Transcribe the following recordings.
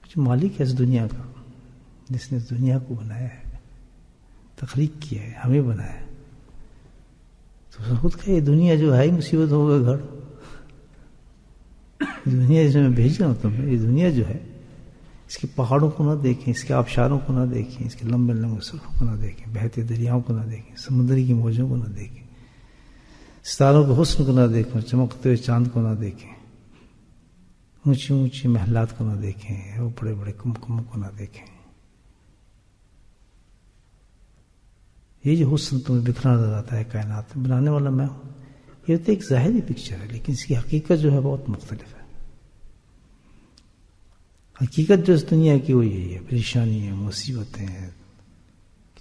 جو مالک ہے اس دنیا کا، جس نے اس دنیا کو بنایا ہے، تخلیق کیا ہے، ہمیں بنایا ہے، تو خود کا یہ دنیا جو ہے مصیبت ہوگا گھر. دنیا جس میں بھیج رہا ہوں تمہیں، یہ دنیا جو ہے اس کے پہاڑوں کو نہ دیکھیں، اس کے آبشاروں کو نہ دیکھیں، اس کے لمبے لمبے سرخوں کو نہ دیکھیں، بہتے دریاؤں کو نہ دیکھیں، سمندری کی موجوں کو نہ دیکھیں، ستاروں کے حسن کو نہ دیکھیں، چمکتے ہوئے چاند کو نہ دیکھیں، اونچی اونچی محلات کو نہ دیکھیں، وہ بڑے بڑے کمکموں کو نہ دیکھیں. یہ جو حسن تمہیں بکھرا نظر آتا ہے کائنات میں، بنانے والا میں ہوں. یہ تو ایک ظاہری پکچر ہے، لیکن اس کی حقیقت جو ہے بہت مختلف ہے. حقیقت جو اس دنیا کی وہ یہی ہے، پریشانی ہے، مصیبتیں ہیں.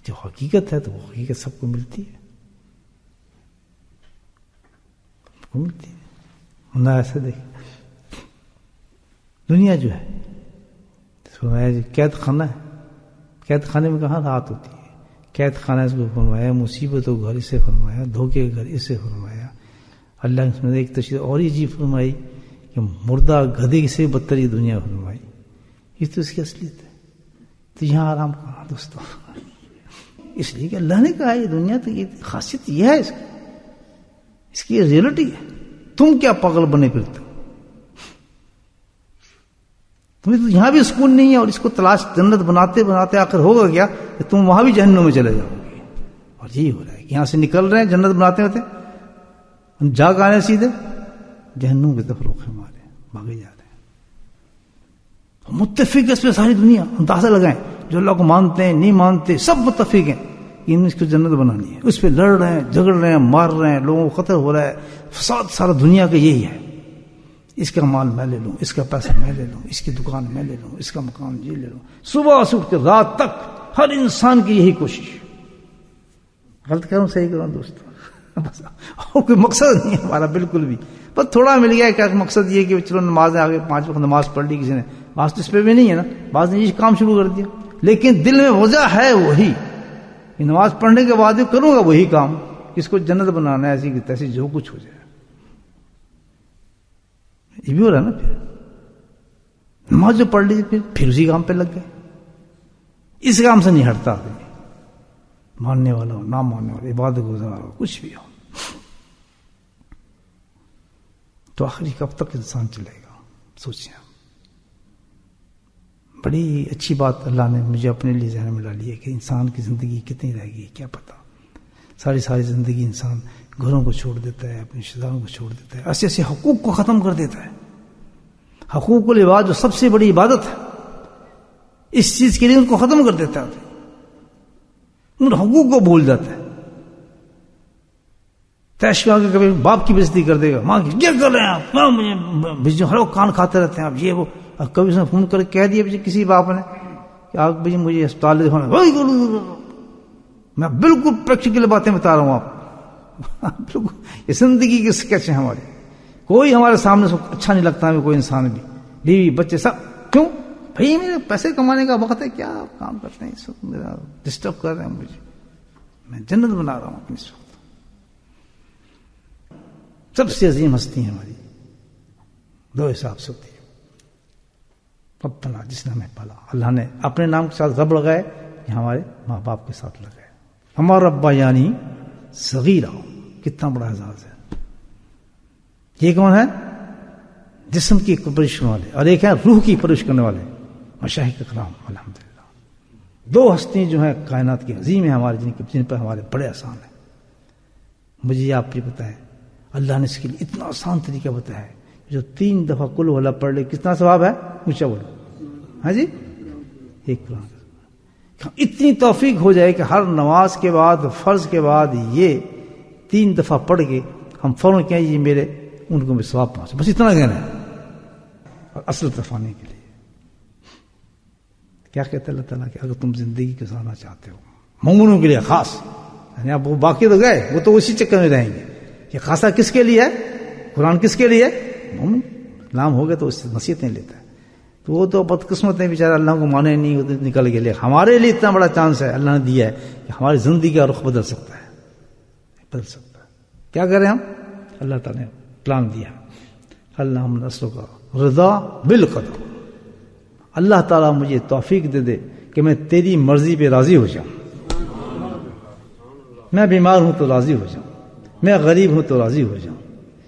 جو حقیقت ہے تو وہ حقیقت سب کو ملتی ہے، سب کو ملتی ہے. نہ ایسا دیکھ دنیا جو ہے فرمایا قید خانہ ہے، قید خانے میں کہاں راحت ہوتی ہے؟ قید خانہ اس کو فرمایا مصیبتوں گھر اسے فرمایا، دھوکے کے گھر اسے فرمایا. اللہ نے ایک تشریح اور یہ چیز فرمائی کہ مردہ گدھے سے بدتر یہ دنیا فرمائی. یہ تو اس کی اصلیت ہے. تو یہاں آرام کہاں دوستوں؟ اس لیے کہ اللہ نے کہا یہ دنیا تو یہ خاصیت یہ ہے اس کی یہ ریئلٹی ہے. تم کیا پاگل بنے پھرتے، تمہیں تو یہاں بھی سکون نہیں ہے، اور اس کو تلاش جنت بناتے بناتے آخر ہوگا کیا کہ تم وہاں بھی جہنم میں چلے جاؤ گے. اور یہی ہو رہا ہے کہ یہاں سے نکل رہے ہیں جنت بناتے ہوتے، جاگ آنے سیدھے جہنم کی طرف رخ ہمارے بھاگے جا رہے ہیں. متفق ہے اس پہ ساری دنیا. اندازہ لگائیں جو اللہ کو مانتے ہیں نہیں مانتے سب متفق ہیں کہ اس کو جنت بنانی ہے. اس پہ لڑ رہے ہیں، جھگڑ رہے ہیں، مار رہے ہیں، لوگوں کو خطر ہو رہا ہے، فساد سارا دنیا کا یہی ہے. اس کا مال میں لے لوں، اس کا پیسہ میں لے لوں، اس کی دکان میں لے لوں، اس کا مکان جی لے لوں. صبح سے اٹھ کے رات تک ہر انسان کی یہی کوشش. غلط کروں صحیح کروں دوستوں، اور کوئی مقصد نہیں ہے ہمارا بالکل بھی. بس تھوڑا مل گیا کہ مقصد یہ کہ چلو نماز آگے 5 وقت نماز پڑھ لی کسی نے، بعض تو اس پہ بھی نہیں ہے نا، بعض نے یہ کام شروع کر دیا. لیکن دل میں وجہ ہے وہی کہ نماز پڑھنے کے بعد کروں گا وہی کام، اس کو جنت بنانا ہے، ایسی کی تیسی جو کچھ ہو جائے. یہ بھی ہو رہا ہے نا. پھر نماز جو پڑھ لی پھر اسی کام پہ لگ گئے. اس کام سے نہیں ہٹتا آدمی، ماننے والا ہو نہ ماننے والا، عبادت گزار ہو، کچھ بھی ہو. تو آخری کب تک انسان چلے گا؟ سوچیں. بڑی اچھی بات اللہ نے مجھے اپنے لیے ذہن میں ڈالی ہے کہ انسان کی زندگی کتنی رہ گئی کیا پتا. ساری زندگی انسان گھروں کو چھوڑ دیتا ہے، اپنے رشتے داروں کو چھوڑ دیتا ہے، ایسے ایسے حقوق کو ختم کر دیتا ہے. حقوق العباد جو سب سے بڑی عبادت ہے، اس چیز کے لیے ان کو ختم کر دیتا ہے، ان حقوق کو بھول جاتا ہے. تیش میں آ کے کبھی باپ کی بےزتی کر دے گا، ماں کی کیا کر رہے ہیں آپ، بھائی ہر وقت کان کھاتے رہتے ہیں آپ یہ وہ. اب کبھی اس نے فون کر کہہ دیا کسی باپ نے کہ آپ بھائی مجھے اسپتال دکھانا، میں بالکل پریکٹیکل باتیں بتا رہا ہوں آپ. بالکل یہ زندگی کے اسکیچ ہیں ہمارے. کوئی ہمارے سامنے اچھا نہیں لگتا ہمیں، کوئی انسان بھی، بیوی بچے سب. کیوں بھائی؟ میرے پیسے کمانے کا وقت ہے، کیا آپ کام کرتے ہیں اس وقت، میرا ڈسٹرب کر رہے ہیں مجھے، میں جنت بنا رہا ہوں اپنی. اس وقت سب سے عظیم ہستی ہیں ہماری، دو حساب سے ہوتی ہے. ربنا جس نے ہمیں پالا، اللہ نے اپنے نام کے ساتھ رب لگائے کہ ہمارے ماں باپ کے ساتھ لگائے. ہمارا ربا یعنی صغیرہ، کتنا بڑا اعزاز ہے. یہ کون ہے؟ جسم کی پرورش کرنے والے، اور ایک ہے روح کی پرورش کرنے والے، مشائخ اکرام الحمدللہ. دو ہستی جو ہیں کائنات کی عظیم ہیں ہمارے، جن پر ہمارے بڑے احسان ہیں. مجھے آپ بھی پتہ ہے اللہ نے اس کے لیے اتنا آسان طریقہ بتایا ہے. جو 3 دفعہ قل ہو اللہ پڑھ لے کتنا ثواب ہے؟ اونچا بولو ہاں جی. ایک قرآن اتنی توفیق ہو جائے کہ ہر نماز کے بعد، فرض کے بعد یہ 3 دفعہ پڑھ کے ہم فوراً کہیں یہ میرے ان کو بھی ثواب پہنچے. بس اتنا کہنا ہے. اور اصل طرف آنے کے لیے کیا کہتا ہے اللہ تعالیٰ کہ اگر تم زندگی گزارنا چاہتے ہو مومنوں کے لیے خاص، یعنی اب وہ باقی تو گئے، وہ تو اسی چکر میں رہیں گے. یہ خاصا کس کے لیے ہے؟ قرآن کس کے لیے ہے؟ مومن. نام ہو گیا تو اس سے نصیحتیں لیتا ہے. تو وہ تو بدقسمت ہیں بیچارے، اللہ کو مانے نہیں، وہ نکل گئے. لیے ہمارے لیے اتنا بڑا چانس ہے اللہ نے دیا ہے کہ ہماری زندگی کا رخ بدل سکتا ہے، بدل سکتا ہے. کیا کریں ہم؟ اللہ تعالیٰ نے پلان دیا. اللہ ہم نسلوں کا رضا بالقدر، اللہ تعالیٰ مجھے توفیق دے دے کہ میں تیری مرضی پہ راضی ہو جاؤں. میں بیمار ہوں تو راضی ہو جاؤں, میں غریب ہوں تو راضی ہو جاؤں,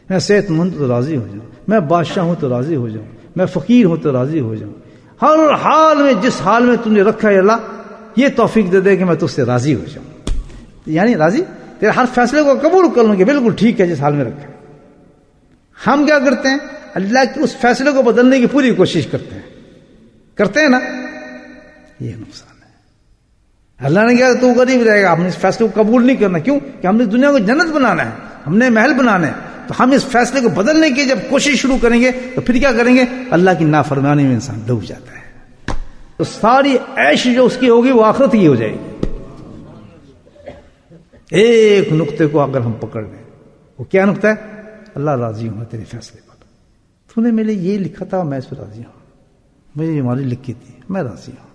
میں صحت مند تو راضی ہو جاؤں, میں بادشاہ ہوں تو راضی ہو جاؤں, میں فقیر ہوں تو راضی ہو جاؤں. ہر حال میں جس حال میں تم نے رکھا ہے اللہ, یہ توفیق دے دے کہ میں تجھ سے راضی ہو جاؤں. یعنی راضی, تیرے ہر فیصلے کو قبول کر لوں گے, بالکل ٹھیک ہے جس حال میں رکھا ہے. ہم کیا کرتے ہیں؟ اللہ کے اس فیصلے کو بدلنے کی پوری کوشش کرتے ہیں نا. یہ نقصان ہے. اللہ نے کہا تو غریب رہے گا, ہم نے اس فیصلے کو قبول نہیں کرنا. کیوں؟ کہ ہم نے دنیا کو جنت بنانا ہے, ہم نے محل بنانا ہے. تو ہم اس فیصلے کو بدلنے کی جب کوشش شروع کریں گے تو پھر کیا کریں گے؟ اللہ کی نافرمانی میں انسان ڈوب جاتا ہے. تو ساری عیش جو اس کی ہوگی وہ آخرت کی ہو جائے گی. ایک نقطے کو اگر ہم پکڑ لیں, وہ کیا نقطہ ہے؟ اللہ راضی ہوں میں تیرے فیصلے پر. تو نے میرے یہ لکھا تھا, میں اس پہ راضی ہوں. مجھے ہماری لکھی تھی, میں راضی ہوں.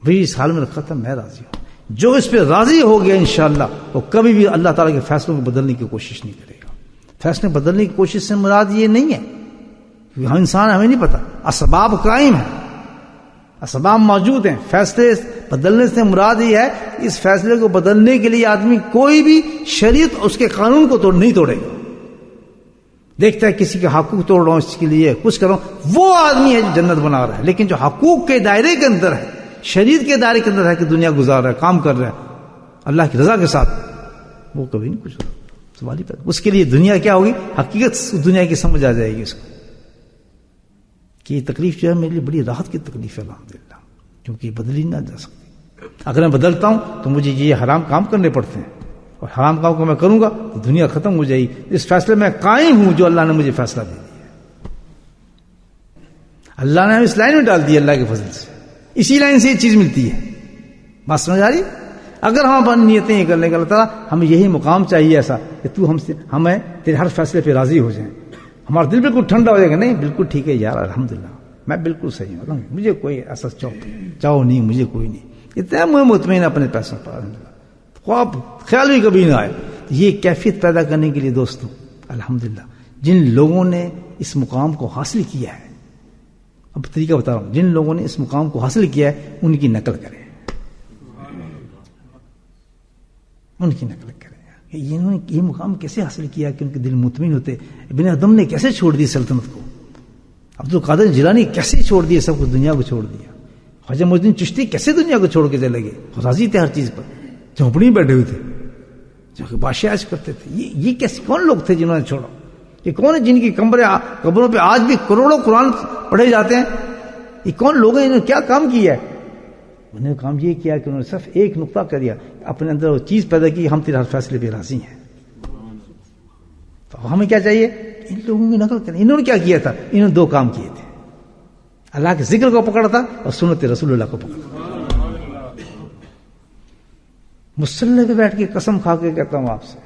وہی اس حال میں رکھا تھا, میں راضی ہوں. جو اس پہ راضی ہو گیا انشاءاللہ وہ کبھی بھی اللہ تعالیٰ کے فیصلوں کو بدلنے کی کوشش نہیں کرے گا. فیصلے بدلنے کی کوشش سے مراد یہ نہیں ہے کہ ہم انسان, ہمیں نہیں پتا. اسباب قائم ہیں, اسباب موجود ہیں. فیصلے بدلنے سے مراد یہ ہے اس فیصلے کو بدلنے کے لیے آدمی کوئی بھی شریعت اس کے قانون کو نہیں توڑے گا. دیکھتا ہے کسی کے حقوق توڑ رہا ہوں, اس کے لیے کچھ کر رہا ہوں, وہ آدمی ہے جو جنت بنا رہا ہے. لیکن جو حقوق کے دائرے کے اندر ہے, شریعت کے دائرے کے اندر ہے کہ دنیا گزار رہا ہے, کام کر رہا ہے اللہ کی رضا کے ساتھ, وہ کبھی نہیں کچھ سوال ہی پیدا. اس کے لیے دنیا کیا ہوگی؟ حقیقت دنیا کی سمجھ آ جائے گی اس کو کہ یہ تکلیف جو ہے میرے لیے بڑی راحت کی تکلیف ہے الحمدللہ, کیونکہ یہ بدلی نہ جا سکتی. اگر میں بدلتا ہوں تو مجھے یہ حرام کام کرنے پڑتے ہیں, اور حرام کام کو میں کروں گا تو دنیا ختم ہو جائے گی. اس فیصلے میں قائم ہوں جو اللہ نے مجھے فیصلہ دے دیا. اللہ نے ہمیں اس لائن میں ڈال دیا اللہ کے فضل سے, اسی لائن سے یہ چیز ملتی ہے. بات سمجھ آ رہی؟ اگر ہم اپنی نیتیں یہ کرنے کا, اللہ تعالیٰ ہمیں یہی مقام چاہیے ایسا کہ تو ہمیں تیرے ہر فیصلے پہ راضی ہو جائیں. ہمارا دل بالکل ٹھنڈا ہو جائے گا, نہیں بالکل ٹھیک ہے یار, الحمدللہ میں بالکل صحیح ہوں, مجھے کوئی ایسا چاہو نہیں, مجھے کوئی نہیں. اتنا میں مطمئن اپنے پیسوں پر, خواب خیال بھی کبھی نہ آئے. یہ کیفیت پیدا کرنے کے لیے دوستوں الحمدللہ جن لوگوں نے اس مقام کو حاصل کیا ہے, اب طریقہ بتا رہا ہوں, جن لوگوں نے اس مقام کو حاصل کیا ہے ان کی نقل کریں, ان کی نقل کریں. انہوں نے یہ مقام کیسے حاصل کیا کہ ان کے دل مطمئن ہوتے. ابن ادم نے کیسے چھوڑ دی سلطنت کو, عبد القادر جیلانی کیسے چھوڑ دیے سب کچھ, دنیا کو چھوڑ دیا. خواجہ معین الدین چشتی کیسے دنیا کو چھوڑ کے چلے گئے, راضی تھے ہر چیز پر, جھونپڑی میں بیٹھے ہوئے تھے جو کہ بادشاہ کرتے تھے. یہ کیسے کون لوگ تھے جنہوں نے چھوڑا؟ یہ کون ہے جن کی قبروں پہ آج بھی کروڑوں قرآن پڑھے جاتے ہیں؟ یہ کون لوگ ہیں؟ انہوں نے کیا کام کیا ہے؟ انہوں نے کام یہ کیا کہ انہوں نے صرف ایک نقطہ کر دیا, اپنے اندر وہ چیز پیدا کی, ہم تیرے ہر فیصلے پہ راضی ہیں. تو ہمیں کیا چاہیے؟ ان لوگوں کی نقل کریں. انہوں نے کیا کیا تھا؟ انہوں نے دو کام کیے تھے, اللہ کے ذکر کو پکڑا تھا اور سنت رسول اللہ کو پکڑا. مصلی پہ بیٹھ کے قسم کھا کے کہتا ہوں آپ سے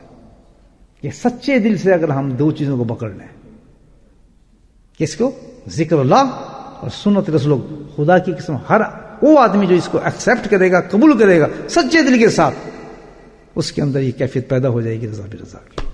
کہ سچے دل سے اگر ہم دو چیزوں کو پکڑ لیں, کس کو؟ ذکر اللہ اور سنت رسول, خدا کی قسم ہر وہ آدمی جو اس کو ایکسپٹ کرے گا, قبول کرے گا سچے دل کے ساتھ, اس کے اندر یہ کیفیت پیدا ہو جائے گی رضا برضا کی.